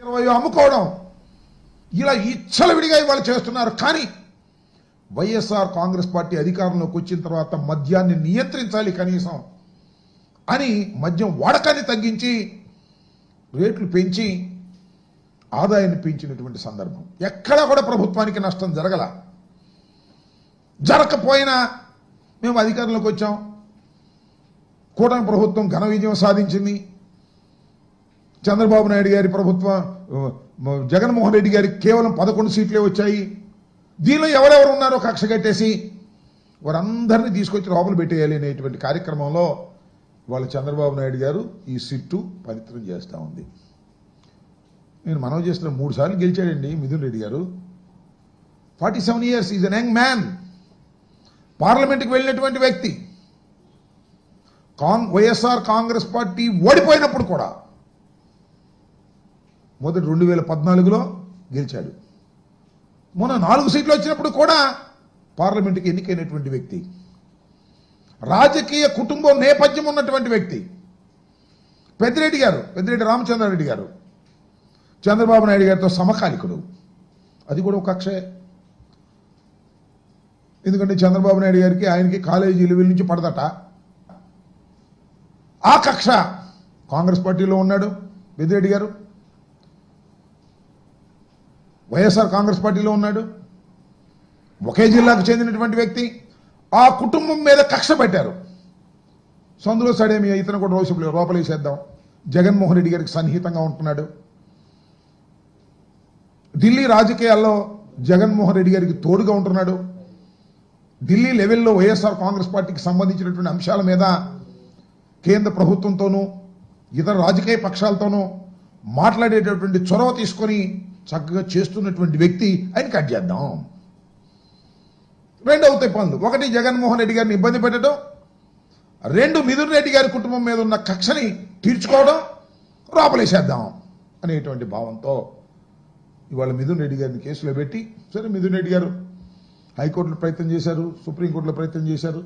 20 అమ్ముకోవడం ఇలా ఇచ్చలవిడిగా ఇవాళ చేస్తున్నారు. కానీ వైఎస్ఆర్ కాంగ్రెస్ పార్టీ అధికారంలోకి వచ్చిన తర్వాత మద్యాన్ని నియంత్రించాలి కనీసం అని మద్యం వాడకాన్ని తగ్గించి రేట్లు పెంచి ఆదాయాన్ని పెంచినటువంటి సందర్భం. ఎక్కడా కూడా ప్రభుత్వానికి నష్టం జరగకపోయినా మేము అధికారంలోకి వచ్చాం, కూటమి ప్రభుత్వం ఘన విజయం సాధించింది, చంద్రబాబు నాయుడు గారి ప్రభుత్వం, జగన్మోహన్ రెడ్డి గారికి కేవలం 11 సీట్లే వచ్చాయి, దీనిలో ఎవరెవరు ఉన్నారో కక్ష కట్టేసి వారందరినీ తీసుకొచ్చి లోపల పెట్టేయాలి అనేటువంటి కార్యక్రమంలో వాళ్ళ చంద్రబాబు నాయుడు గారు ఈ సిట్టు పవిత్రం చేస్తూ ఉంది. నేను మనవి చేస్తున్న 3 సార్లు గెలిచాడండి మిథున్ రెడ్డి గారు. 47 years, is an young man. పార్లమెంట్కి వెళ్ళినటువంటి వ్యక్తి. వైఎస్ఆర్ కాంగ్రెస్ పార్టీ ఓడిపోయినప్పుడు కూడా మొదటి 2014లో గెలిచాడు. మొన్న 4 సీట్లు వచ్చినప్పుడు కూడా పార్లమెంటుకి ఎన్నికైనటువంటి వ్యక్తి, రాజకీయ కుటుంబం నేపథ్యం ఉన్నటువంటి వ్యక్తి పెద్దిరెడ్డి రామచంద్రారెడ్డి గారు చంద్రబాబు నాయుడు గారితో సమకాలికుడు. అది కూడా ఒక కక్షే. ఎందుకంటే చంద్రబాబు నాయుడు గారికి ఆయనకి కాలేజీ లెవెల్ నుంచి పడదట. ఆ కక్ష కాంగ్రెస్ పార్టీలో ఉన్నాడు పెద్దిరెడ్డి గారు, వైఎస్ఆర్ కాంగ్రెస్ పార్టీలో ఉన్నాడు, ఒకే జిల్లాకు చెందినటువంటి వ్యక్తి. ఆ కుటుంబం మీద కక్ష పెట్టారు. సందులో సడేమి ఇతను కూడా లోపలేసేద్దాం. జగన్మోహన్ రెడ్డి గారికి సన్నిహితంగా ఉంటున్నాడు. ఢిల్లీ రాజకీయాల్లో జగన్మోహన్ రెడ్డి గారికి తోడుగా ఉంటున్నాడు. ఢిల్లీ లెవెల్లో వైఎస్ఆర్ కాంగ్రెస్ పార్టీకి సంబంధించినటువంటి అంశాల మీద కేంద్ర ప్రభుత్వంతోనూ ఇతర రాజకీయ పక్షాలతోనూ మాట్లాడేటటువంటి చొరవ తీసుకొని చక్కగా చేస్తున్నటువంటి వ్యక్తి ఆయన కట్ చేద్దాం. 2 అవుతాయి పనులు. 1 జగన్మోహన్ రెడ్డి గారిని ఇబ్బంది పెట్టడం, 2 మిథున్ రెడ్డి గారి కుటుంబం మీద ఉన్న కక్షని తీర్చుకోవడం, లోపలేసేద్దాం అనేటువంటి భావంతో ఇవాళ మిథున్ రెడ్డి గారిని కేసులో పెట్టి, సరే మిథున్ రెడ్డి గారు హైకోర్టులో ప్రయత్నం చేశారు, సుప్రీంకోర్టులో ప్రయత్నం చేశారు,